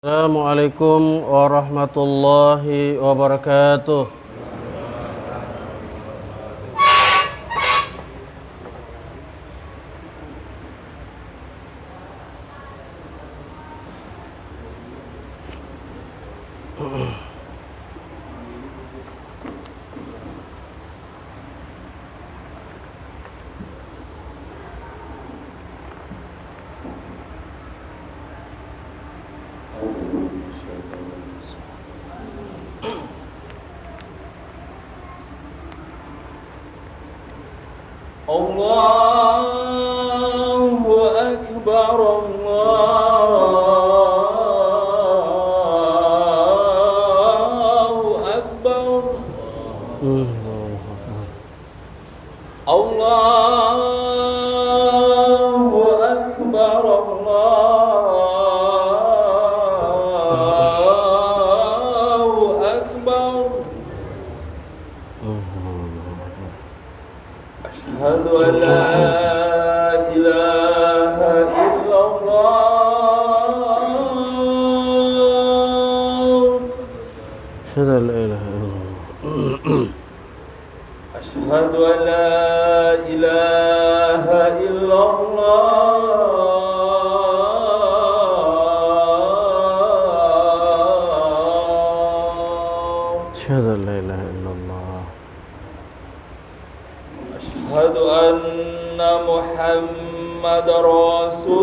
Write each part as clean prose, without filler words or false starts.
Assalamualaikum warahmatullahi wabarakatuh. Allahu Akbar, Allahu Akbar, Allahu Akbar, Allahu Akbar. Asyhadu an la ilaha illallah. Asyhadu an la ilaha illallah. Asyhadu an la ilaha illallah. Asyhadu an la ilaha illallah. Asyhadu anna Muhammadar Rasulullah.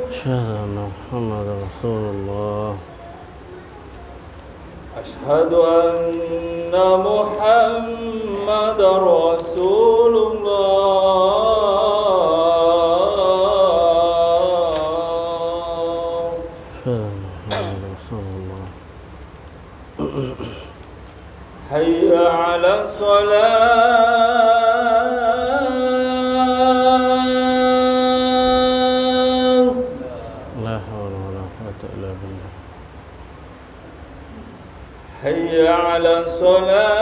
Asyhadu anna Muhammadar Rasulullah. Asyhadu anna Muhammadar Rasulullah. Asyhadu anna Muhammadar Rasulullah. Hayya 'ala shalah. La hawla wa la quwwata illa billah. Hayya 'ala salah.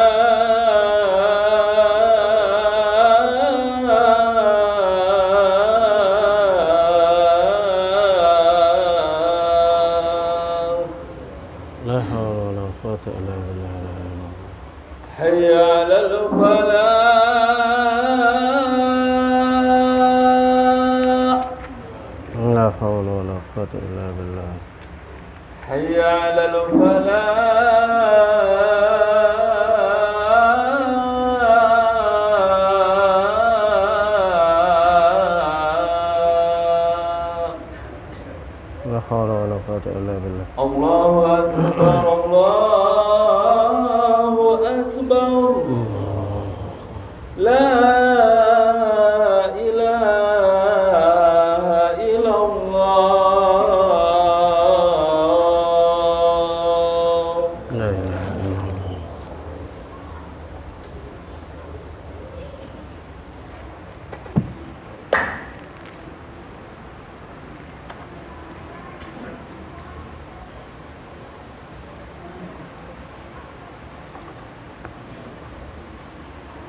La hawla wa la quwwata illa billah. Hayya 'alal falah. La hawla wa la quwwata illa billah. Hayya 'alal falah. La hawla wa la quwwata illa billah. Allahu Akbar, Allahu Akbar. La ilaha illallah. La ilaha illallah.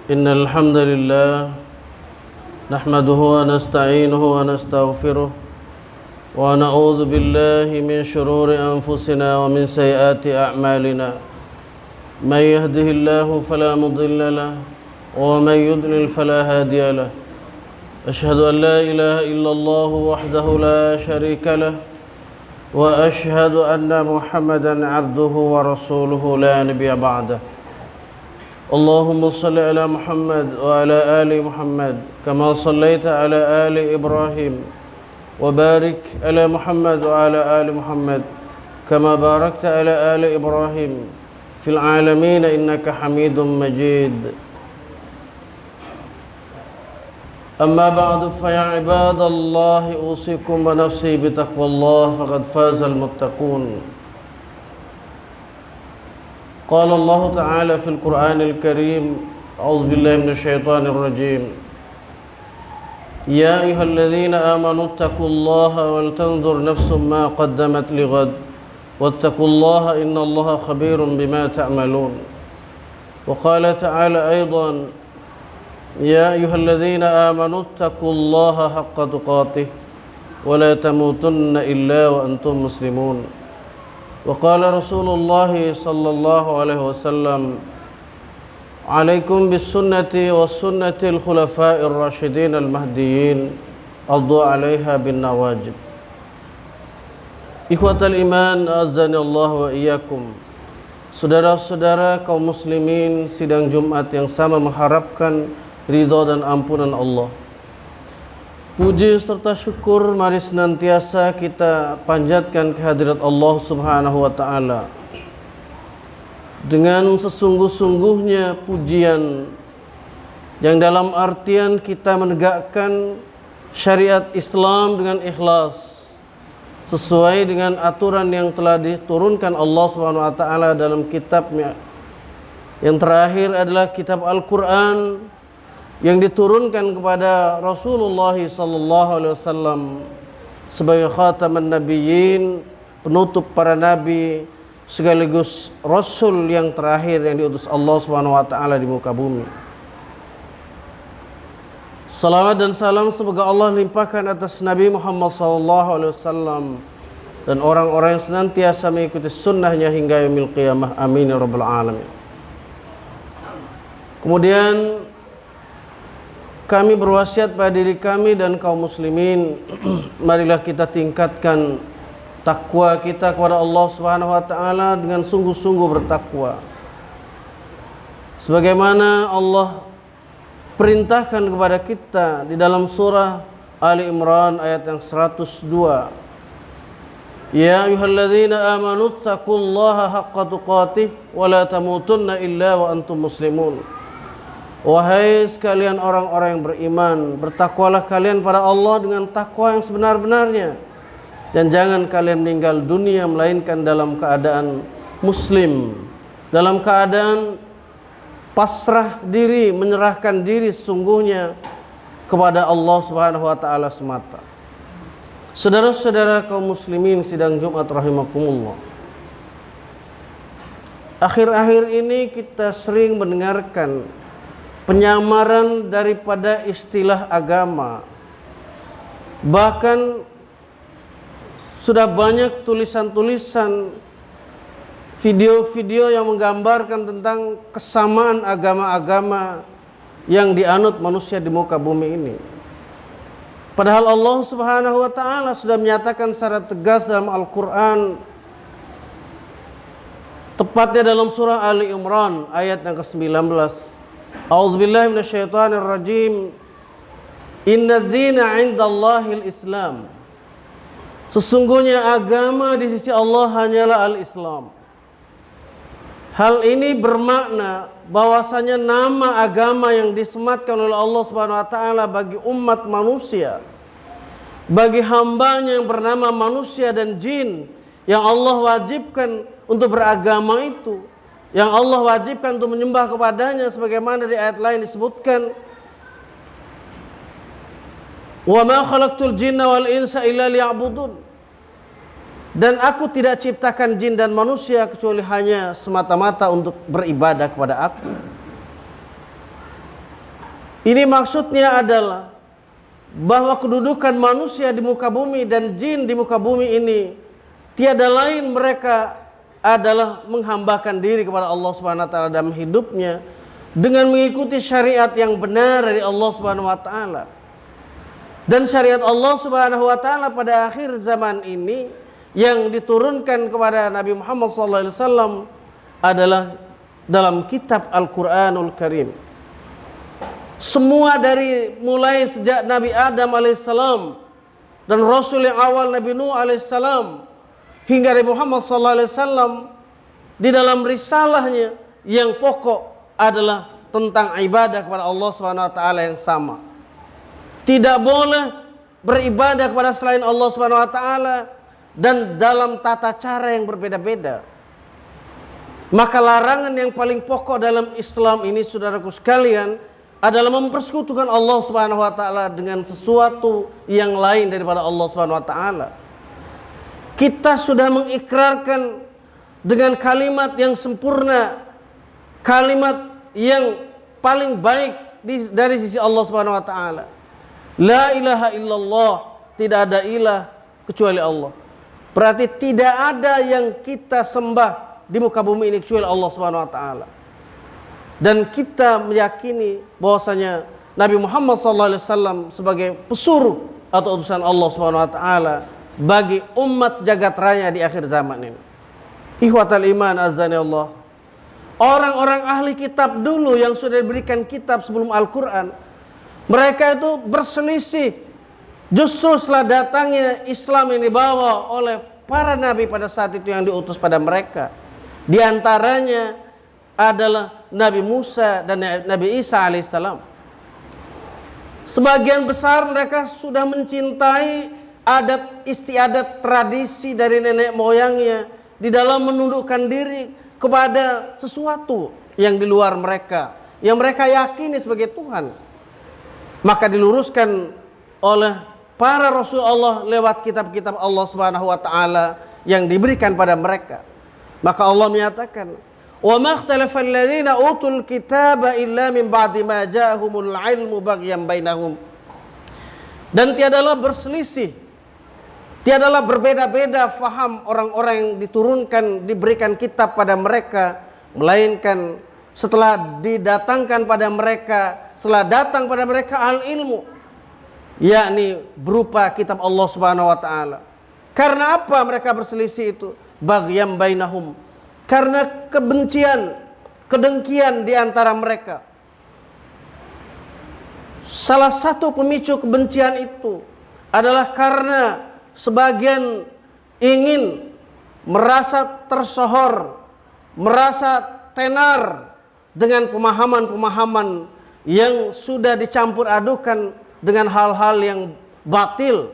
إن الحمد لله نحمده ونستعينه ونستغفره ونعوذ بالله من شرور أنفسنا ومن سيئات أعمالنا من يهده الله فلا مضل له ومن يضلل فلا هادي له أشهد أن لا إله إلا الله وحده لا شريك له وأشهد أن محمدا عبده ورسوله لا نبي بعده اللهم صل على محمد وعلى آل محمد كما صليت على آل إبراهيم وبارك على محمد وعلى آل محمد كما باركت على آل إبراهيم في العالمين إنك حميد مجيد أما بعد فيا عباد الله أوصيكم ونفسي بتقوى الله فقد فاز المتقون قال الله تعالى في القرآن الكريم أعوذ بالله من الشيطان الرجيم يا أيها الذين آمنوا اتقوا الله ولتنظر نفس ما قدمت لغد واتقوا الله إن الله خبير بما تعملون وقال تعالى أيضا يا أيها الذين آمنوا اتقوا الله حق تقاته ولا تموتن إلا وأنتم مسلمون وقال رسول الله صلى الله عليه وسلم عليكم بالسنة والسنة الخلفاء الراشدين المهديين عضوا عليها بالنواجذ. Ikhwatal iman, azani Allah wa iyyakum. Saudara-saudara kaum muslimin, sidang Jumat yang sama mengharapkan ridha dan ampunan Allah. Puji serta syukur mari senantiasa kita panjatkan kehadirat Allah Subhanahu wa taala. Dengan sesungguh-sungguhnya pujian yang dalam artian kita menegakkan syariat Islam dengan ikhlas sesuai dengan aturan yang telah diturunkan Allah Subhanahu wa taala dalam kitabnya. Yang terakhir adalah kitab Al-Qur'an yang diturunkan kepada Rasulullah sallallahu alaihi wasallam sebagai khataman nabiyyin, penutup para nabi sekaligus rasul yang terakhir yang diutus Allah Subhanahu wa taala di muka bumi. Salawat dan salam semoga Allah limpahkan atas Nabi Muhammad SAW dan orang-orang yang senantiasa mengikuti sunnahnya hingga yaumil qiyamah. Amin ya rabbal alamin. Kemudian kami berwasiat pada diri kami dan kaum muslimin, marilah kita tingkatkan takwa kita kepada Allah Subhanahu wa taala dengan sungguh-sungguh bertakwa. Sebagaimana Allah perintahkan kepada kita di dalam surah Ali Imran ayat yang 102. Ya ayyuhalladzina amanu taqullaha haqqa tuqatih wa la tamutunna illa wa antum muslimun. Wahai sekalian orang-orang yang beriman, bertakwalah kalian pada Allah dengan takwa yang sebenar-benarnya, dan jangan kalian meninggal dunia melainkan dalam keadaan muslim, dalam keadaan pasrah diri, menyerahkan diri sesungguhnya kepada Allah Subhanahu wa taala semata. Saudara-saudara kaum muslimin sidang Jumat rahimakumullah. Akhir-akhir ini kita sering mendengarkan penyamaran daripada istilah agama. Bahkan sudah banyak tulisan-tulisan, video-video yang menggambarkan tentang kesamaan agama-agama yang dianut manusia di muka bumi ini. Padahal Allah Subhanahu wa taala sudah menyatakan secara tegas dalam Al-Qur'an, tepatnya dalam surah Ali Imran ayat yang ke-19. A'udzubillahi minasyaitonirrajim. Innadzina 'indallahil Islam. Sesungguhnya agama di sisi Allah hanyalah al-Islam. Hal ini bermakna bahwasanya nama agama yang disematkan oleh Allah Subhanahu wa taala bagi umat manusia, bagi hambanya yang bernama manusia dan jin, yang Allah wajibkan untuk beragama itu, yang Allah wajibkan untuk menyembah kepadanya, sebagaimana di ayat lain disebutkan, wa ma khalaqtul jinna wal insa illa liya'budun. Dan aku tidak ciptakan jin dan manusia kecuali hanya semata-mata untuk beribadah kepada aku. Ini maksudnya adalah bahwa kedudukan manusia di muka bumi dan jin di muka bumi ini tiada lain, mereka adalah menghambakan diri kepada Allah Subhanahu wa taala dalam hidupnya dengan mengikuti syariat yang benar dari Allah Subhanahu wa taala. Dan syariat Allah Subhanahu wa taala pada akhir zaman ini yang diturunkan kepada Nabi Muhammad SAW adalah dalam kitab Al-Quranul Karim. Semua dari mulai sejak Nabi Adam alaihissalam dan Rasul yang awal Nabi Nuh alaihissalam hingga Nabi Muhammad SAW di dalam risalahnya yang pokok adalah tentang ibadah kepada Allah Subhanahu wa taala yang sama. Tidak boleh beribadah kepada selain Allah Subhanahu wa taala dan dalam tata cara yang berbeda-beda. Maka larangan yang paling pokok dalam Islam ini, saudaraku sekalian, adalah mempersekutukan Allah Subhanahu wa taala dengan sesuatu yang lain daripada Allah Subhanahu wa taala. Kita sudah mengikrarkan dengan kalimat yang sempurna, kalimat yang paling baik dari sisi Allah Subhanahu wa taala. La ilaha illallah, tidak ada ilah kecuali Allah. Berarti tidak ada yang kita sembah di muka bumi ini kecuali Allah Subhanahu wa taala. Dan kita meyakini bahwasanya Nabi Muhammad SAW sebagai pesuruh atau utusan Allah Subhanahu wa taala bagi umat sejagat raya di akhir zaman ini. Ikhwatal iman azani Allah. Orang-orang ahli kitab dulu yang sudah diberikan kitab sebelum Al-Quran, mereka itu berselisih. Justru setelah datangnya Islam yang dibawa oleh para nabi pada saat itu yang diutus pada mereka, di antaranya adalah Nabi Musa dan Nabi Isa alaihissalam. Sebagian besar mereka sudah mencintai adat istiadat tradisi dari nenek moyangnya di dalam menundukkan diri kepada sesuatu yang di luar mereka, yang mereka yakini sebagai Tuhan. Maka diluruskan oleh para Rasul Allah lewat kitab-kitab Allah Subhanahu wa taala yang diberikan pada mereka. Maka Allah menyatakan, "Wa ma ikhtalafa alladziina utul kitaba illa min ba'di ma ja'ahumul 'ilmu baghyan bainahum." Dan tiadalah berselisih, tiadalah berbeda-beda faham orang-orang yang diturunkan, diberikan kitab pada mereka, melainkan setelah didatangkan pada mereka, setelah datang pada mereka al-ilmu, yakni berupa kitab Allah Subhanahu wa taala. Karena apa mereka berselisih itu? Baghyan bainahum. Karena kebencian, kedengkian di antara mereka. Salah satu pemicu kebencian itu adalah karena sebagian ingin merasa tersohor, merasa tenar dengan pemahaman-pemahaman yang sudah dicampur adukan dengan hal-hal yang batil,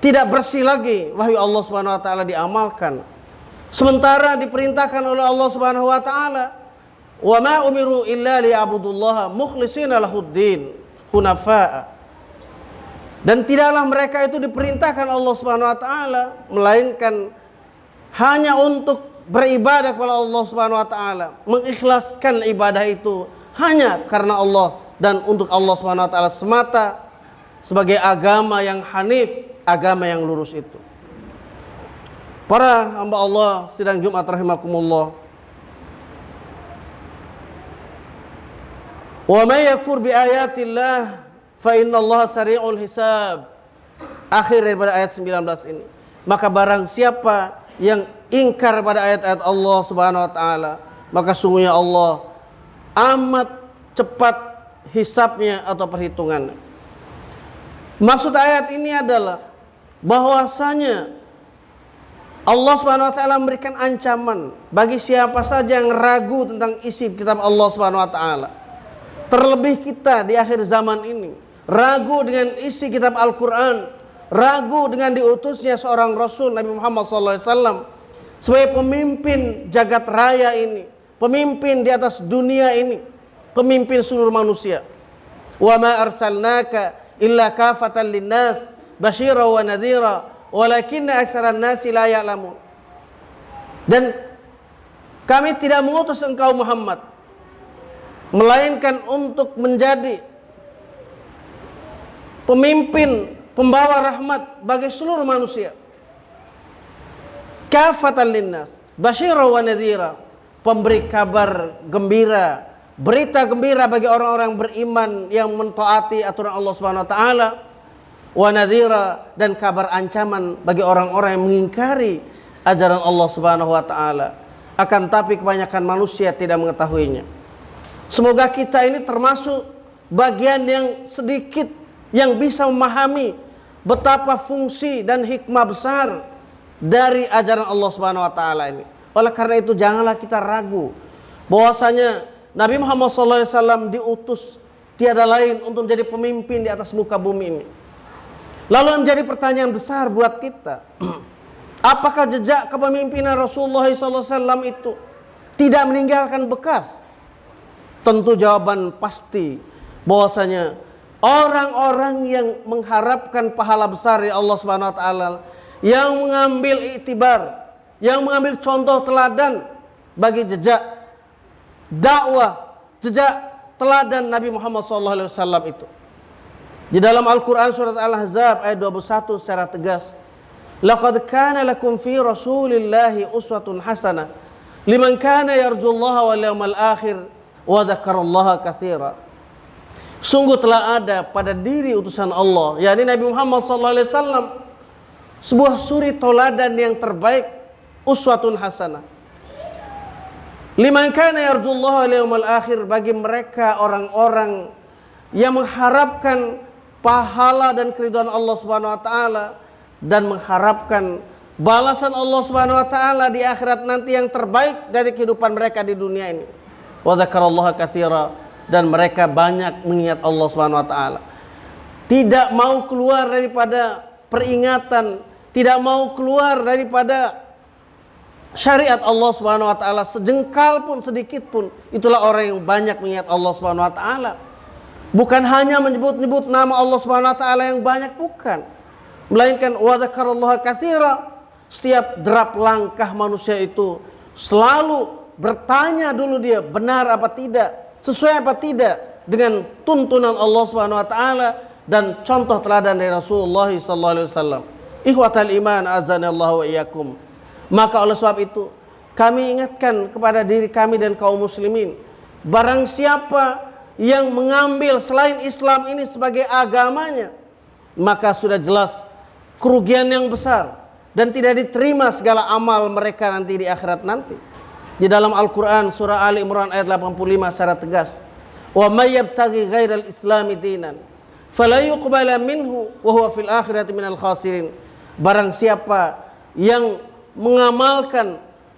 tidak bersih lagi wahyu Allah Subhanahu wa taala diamalkan. Sementara diperintahkan oleh Allah Subhanahu wa taala, "Wa ma umiru illa liya'budullaha mukhlishina lahuddin hunafa'a." Dan tidaklah mereka itu diperintahkan Allah Subhanahu wa taala melainkan hanya untuk beribadah kepada Allah Subhanahu wa taala, mengikhlaskan ibadah itu hanya karena Allah dan untuk Allah Subhanahu wa taala semata, sebagai agama yang hanif, agama yang lurus itu. Para hamba Allah sidang Jumat rahimakumullah. Wa may yakfur bi ayatillah fa innallaha sari'ul hisab. Akhir daripada ayat 19 ini. Maka barang siapa yang ingkar pada ayat-ayat Allah Subhanahu wa taala, maka sungguhnya Allah amat cepat hisabnya atau perhitungannya. Maksud ayat ini adalah bahwasanya Allah Subhanahu wa taala memberikan ancaman bagi siapa saja yang ragu tentang isi kitab Allah Subhanahu wa taala. Terlebih kita di akhir zaman ini, ragu dengan isi kitab Al-Qur'an, ragu dengan diutusnya seorang Rasul Nabi Muhammad SAW sebagai pemimpin jagat raya ini, pemimpin di atas dunia ini, pemimpin seluruh manusia. Wa ma arsalnaka illa kafatan linnas basyira wa nadhira walakinna aktsaran nasi la ya'lamun. Dan kami tidak mengutus engkau Muhammad melainkan untuk menjadi pemimpin, pembawa rahmat bagi seluruh manusia. Kafatan linnas basyira wa nadhira, pemberi kabar gembira, berita gembira bagi orang-orang beriman yang mentaati aturan Allah Subhanahu wa taala, wa nadhira, dan kabar ancaman bagi orang-orang yang mengingkari ajaran Allah Subhanahu wa taala. Akan tapi kebanyakan manusia tidak mengetahuinya. Semoga kita ini termasuk bagian yang sedikit yang bisa memahami betapa fungsi dan hikmah besar dari ajaran Allah Subhanahu wa taala ini. Oleh karena itu janganlah kita ragu bahwasanya Nabi Muhammad SAW diutus tiada lain untuk menjadi pemimpin di atas muka bumi ini. Lalu menjadi pertanyaan besar buat kita, apakah jejak kepemimpinan Rasulullah SAW itu tidak meninggalkan bekas? Tentu jawaban pasti bahwasanya orang-orang yang mengharapkan pahala besar dari Allah Subhanahu wa taala, yang mengambil iktibar, yang mengambil contoh teladan bagi jejak dakwah, jejak teladan Nabi Muhammad SAW itu. Di dalam Al-Quran surat Al-Ahzab ayat 21 secara tegas, laqad kana lakum fi rasulillahi uswatun hasanah liman kana yarjullaha wal yawmal akhir wa dzakarallaha katsira. Sungguh telah ada pada diri utusan Allah, yakni Nabi Muhammad SAW, sebuah suri teladan yang terbaik, uswatun hasanah. Liman kana yarjullaha wal yawmal akhir, bagi mereka orang-orang yang mengharapkan pahala dan keridhaan Allah Subhanahu wa taala dan mengharapkan balasan Allah Subhanahu wa taala di akhirat nanti yang terbaik dari kehidupan mereka di dunia ini. Wa dzakarallaha katsira, dan mereka banyak mengingat Allah Subhanahu wa taala. Tidak mau keluar daripada peringatan, tidak mau keluar daripada syariat Allah Subhanahu wa taala sejengkal pun, sedikit pun. Itulah orang yang banyak mengingat Allah Subhanahu wa taala. Bukan hanya menyebut-nyebut nama Allah Subhanahu wa taala yang banyak, bukan. Melainkan wa dzakarallaha katsira. Setiap derap langkah manusia itu selalu bertanya dulu dia, benar apa tidak, sesuai apa tidak dengan tuntunan Allah Subhanahu wa taala dan contoh teladan dari Rasulullah sallallahu alaihi wasallam. Ikhwatal iman azanallahu wa iyyakum. Maka oleh sebab itu kami ingatkan kepada diri kami dan kaum muslimin, barang siapa yang mengambil selain Islam ini sebagai agamanya, maka sudah jelas kerugian yang besar dan tidak diterima segala amal mereka nanti di akhirat nanti. Di dalam Al-Quran surah Ali Imran ayat 85 secara tegas, wa may yabtaghi ghairal islami dinan fala yuqbala minhu wa huwa fil akhirati minal khasirin. Barang siapa yang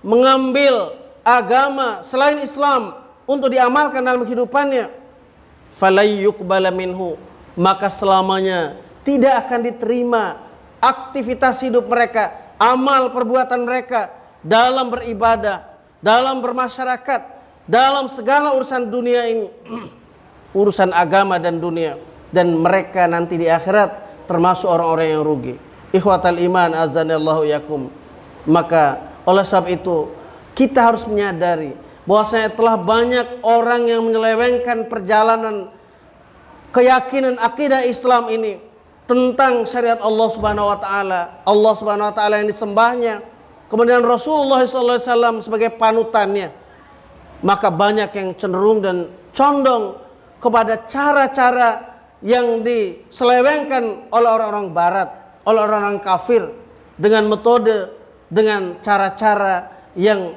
mengambil agama selain Islam untuk diamalkan dalam kehidupannya, falai yuqbala minhu, maka selamanya tidak akan diterima aktivitas hidup mereka, amal perbuatan mereka dalam beribadah, dalam bermasyarakat, dalam segala urusan dunia ini, urusan agama dan dunia, dan mereka nanti di akhirat termasuk orang-orang yang rugi. Ikhwatal iman azanallahu yakum. Maka oleh sebab itu kita harus menyadari bahwasanya telah banyak orang yang menyelewengkan perjalanan keyakinan akidah Islam ini tentang syariat Allah Subhanahu wa taala. Allah Subhanahu wa taala yang disembahnya, kemudian Rasulullah SAW sebagai panutannya. Maka banyak yang cenderung dan condong kepada cara-cara yang diselewengkan oleh orang-orang barat, oleh orang-orang kafir, dengan metode, dengan cara-cara yang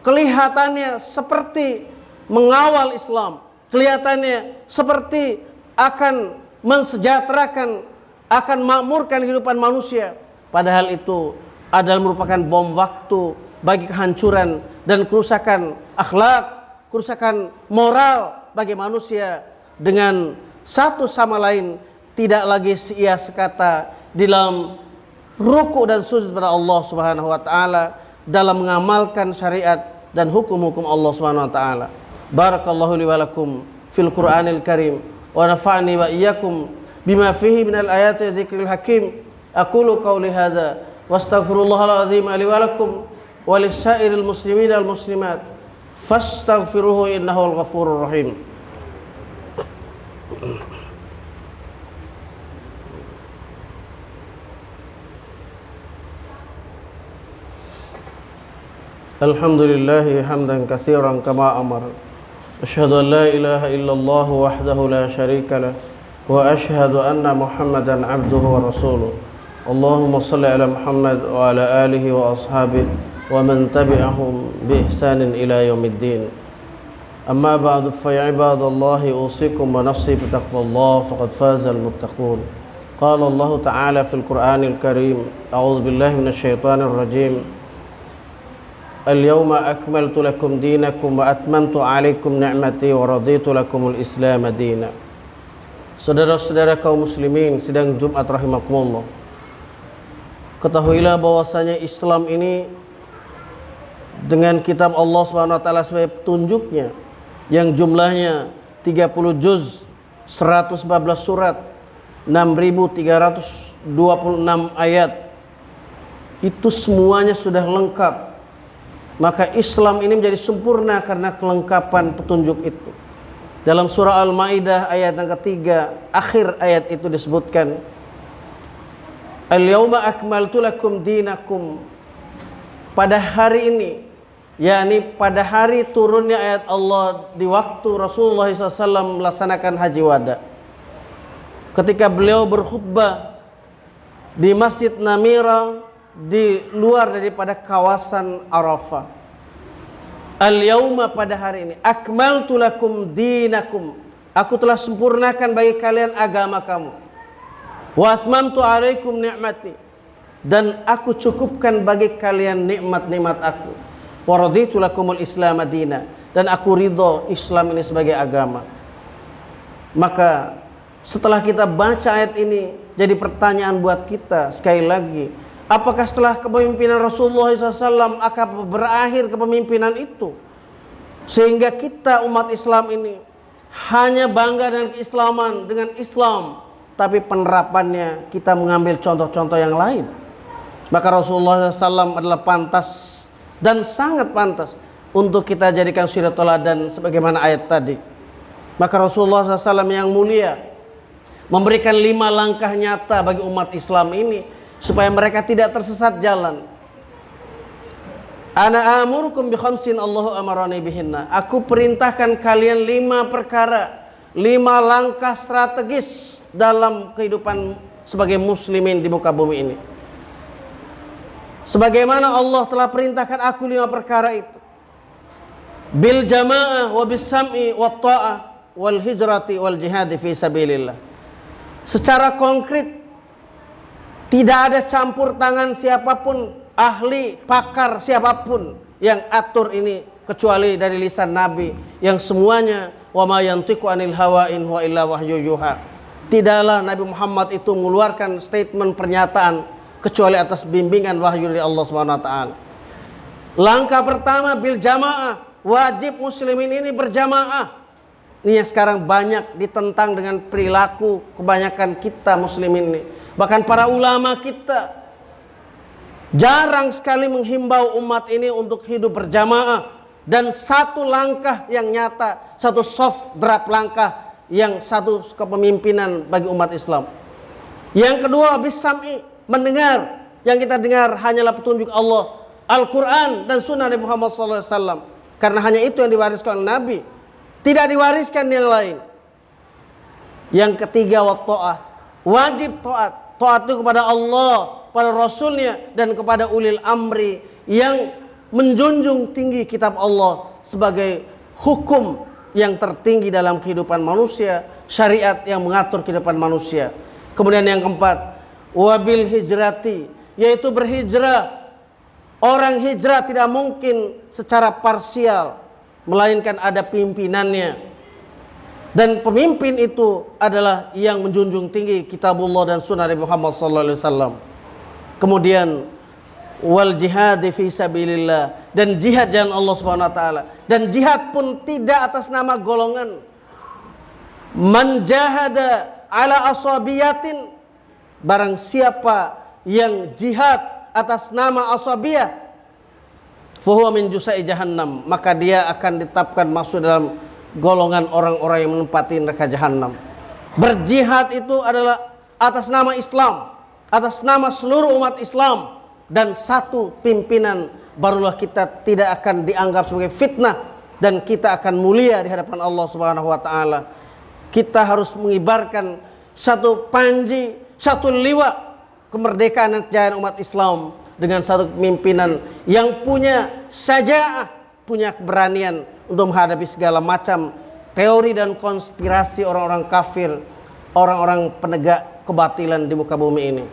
kelihatannya seperti mengawal Islam, kelihatannya seperti akan mensejahterakan, akan makmurkan kehidupan manusia. Padahal itu adalah merupakan bom waktu bagi kehancuran dan kerusakan akhlak, kerusakan moral bagi manusia, dengan satu sama lain tidak lagi sia sekata di dalam ruku dan sujud pada Allah Subhanahu wa taala, dalam mengamalkan syariat dan hukum-hukum Allah Subhanahu wa taala. Barakallahu li wa lakum fil Qur'anil Karim wa nafa'ni wa iyyakum bima fihi minal ayati wa dzikril hakim. Aqulu qawli hadza wastaghfirullahal azim li wa lakum wa lisa'iril muslimin wal muslimat fastaghfiruhu innahu al-ghafurur rahim. Alhamdulillahi hamdan katsiran kama amar. Asyhadu an la ilaha illallah wahdahu la syarika lah wa asyhadu anna Muhammadan abduhu wa rasuluh. Allahumma shalli ala Muhammad wa ala alihi wa ashabihi wa man tabi'ahum bi ihsanin ila yaumiddin. Amma ba'du, fa ya ibadallahi usikum wa nafsi bi taqwallah faqad faza al-muttaqun. Qala Allah ta'ala fil Qur'anil Karim, a'udzu billahi minasy syaithanir rajim. Al-yawma akmaltu lakum dinakum wa atmamtu alaikum ni'mati wa raditu lakumul Islam madina. Saudara-saudara kaum muslimin sidang Jumat rahimakumullah, ketahuilah bahwasanya Islam ini dengan kitab Allah Subhanahu wa taala sebagai petunjuknya, yang jumlahnya 30 juz, 114 surat, 6.326 ayat, itu semuanya sudah lengkap. Maka Islam ini menjadi sempurna karena kelengkapan petunjuk itu. Dalam surah Al-Maidah ayat yang ketiga, akhir ayat itu disebutkan, Al-yawma akmaltu lakum dinakum. Pada hari ini, yakni pada hari turunnya ayat Allah di waktu Rasulullah SAW melaksanakan haji wada, ketika beliau berkhutbah di Masjid Namira di luar daripada kawasan Arafah. Al-yawma, pada hari ini, akmaltu lakum dinakum, aku telah sempurnakan bagi kalian agama kamu. Wa atmamtu alaikum ni'mati, dan aku cukupkan bagi kalian nikmat-nikmat aku. Wa raditu lakumul Islam madina, dan aku ridho Islam ini sebagai agama. Maka setelah kita baca ayat ini, jadi pertanyaan buat kita sekali lagi, apakah setelah kepemimpinan Rasulullah SAW akan berakhir kepemimpinan itu, sehingga kita umat Islam ini hanya bangga dengan keislaman, dengan Islam, tapi penerapannya kita mengambil contoh-contoh yang lain? Maka Rasulullah SAW adalah pantas dan sangat pantas untuk kita jadikan suri teladan sebagaimana ayat tadi. Maka Rasulullah SAW yang mulia memberikan 5 langkah nyata bagi umat Islam ini supaya mereka tidak tersesat jalan. Ana amurukum bi khamsin Allahu amarani bihinna. Aku perintahkan kalian 5 perkara, 5 langkah strategis dalam kehidupan sebagai muslimin di muka bumi ini. Sebagaimana Allah telah perintahkan aku 5 perkara itu. Bil jamaah wa bis sam'i wat ta'ah wal hijrati wal jihad fi sabilillah. Secara konkret, tidak ada campur tangan siapapun, ahli, pakar siapapun yang atur ini kecuali dari lisan Nabi yang semuanya wa ma yantiqu anil hawa in huwa illa wahyu yuha. Tidaklah Nabi Muhammad itu mengeluarkan statement pernyataan kecuali atas bimbingan wahyu dari Allah Subhanahu wa taala. Langkah pertama bil jamaah, wajib muslimin ini berjamaah. Ini yang sekarang banyak ditentang dengan perilaku kebanyakan kita muslimin ini. Bahkan para ulama kita jarang sekali menghimbau umat ini untuk hidup berjamaah. Dan satu langkah yang nyata, satu soft draft langkah, yang satu kepemimpinan bagi umat Islam. Yang kedua bisam'i, mendengar. Yang kita dengar hanyalah petunjuk Allah, Al-Quran dan Sunnah Nabi Muhammad SAW. Karena hanya itu yang diwariskan oleh Nabi, tidak diwariskan yang lain. Yang ketiga wat-ta'ah, wajib taat. Taat itu kepada Allah, kepada Rasulnya, dan kepada ulil amri yang menjunjung tinggi kitab Allah sebagai hukum yang tertinggi dalam kehidupan manusia, syariat yang mengatur kehidupan manusia. Kemudian yang keempat, wabil hijrati, yaitu berhijrah. Orang hijrah tidak mungkin secara parsial, melainkan ada pimpinannya. Dan pemimpin itu adalah yang menjunjung tinggi kitabullah dan sunnah Nabi Muhammad SAW. Kemudian wal jihad fi sabilillah, dan jihad jalan Allah Subhanahu wa taala. Dan jihad pun tidak atas nama golongan. Man jahada ala asabiyatin, barang siapa yang jihad atas nama asabiyah, fahuwa min jusai jahannam, maka dia akan ditetapkan masuk dalam golongan orang-orang yang menempati neraka jahanam. Berjihad itu adalah atas nama Islam, atas nama seluruh umat Islam, dan satu pimpinan, barulah kita tidak akan dianggap sebagai fitnah dan kita akan mulia di hadapan Allah Subhanahu wa taala. Kita harus mengibarkan satu panji, satu liwa kemerdekaan dan kejayaan umat Islam dengan satu pimpinan yang punya syaja'ah, punya keberanian untuk menghadapi segala macam teori dan konspirasi orang-orang kafir, orang-orang penegak kebatilan di muka bumi ini.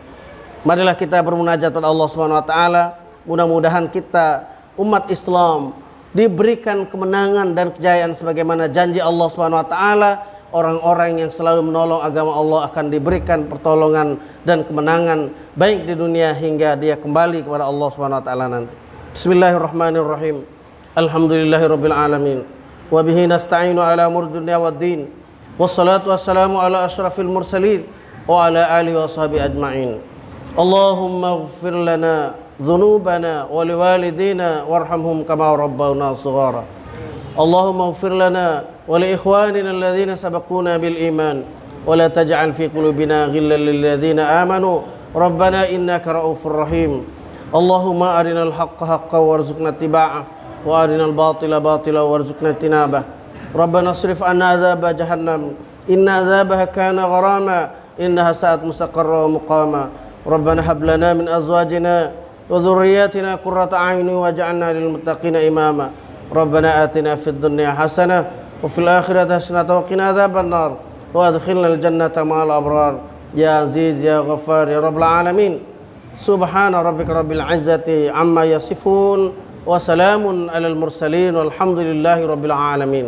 Marilah kita bermunajat kepada Allah Subhanahu wa taala. Mudah-mudahan kita umat Islam diberikan kemenangan dan kejayaan sebagaimana janji Allah Subhanahu wa taala. Orang-orang yang selalu menolong agama Allah akan diberikan pertolongan dan kemenangan baik di dunia hingga dia kembali kepada Allah Subhanahu wa taala nanti. Bismillahirrahmanirrahim. Alhamdulillahirabbil alamin. Wa bihi nasta'inu ala umuri dunya waddin. Wassalatu wassalamu ala asyrafil mursalin wa ala alihi washabihi ajma'in. Allahumma ighfir lana dhunubana wa liwalidina warhamhum kama rabbawna shighara. Allahumma ighfir lana ولإخواننا الذين سبقونا بالإيمان ولا تجعل في قلوبنا غلا للذين آمنوا ربنا إنك رؤوف رحيم اللهم أرنا الحق حقا وارزقنا اتباعه وأرنا الباطل باطلا وارزقنا اجتنابه ربنا اصرف عنا عذاب جهنم إن عذابها كان غراما إنها ساءت مستقرا ومقاما ربنا هب لنا من أزواجنا وذرياتنا قرة أعين واجعلنا للمتقين إماما ربنا آتنا في الدنيا حسنة وفي الآخرة حسنة وقنا عذاب النار وادخلنا الجنة مع الأبرار يا عزيز يا غفار يا رب العالمين سبحان ربك رب العزة عما يصفون وسلام على المرسلين والحمد لله رب العالمين.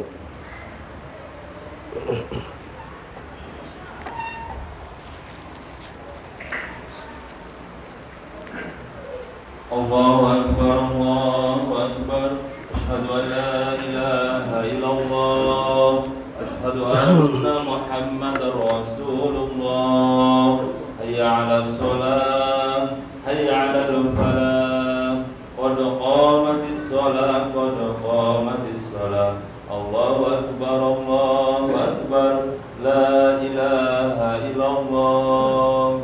الله أكبر الله أكبر أشهد أن لا إله إلا الله أشهد أن محمدا رسول الله حي على الصلاة حي على الفلاح قد قامت الصلاة قد قامت الصلاة الله أكبر لا إله إلا الله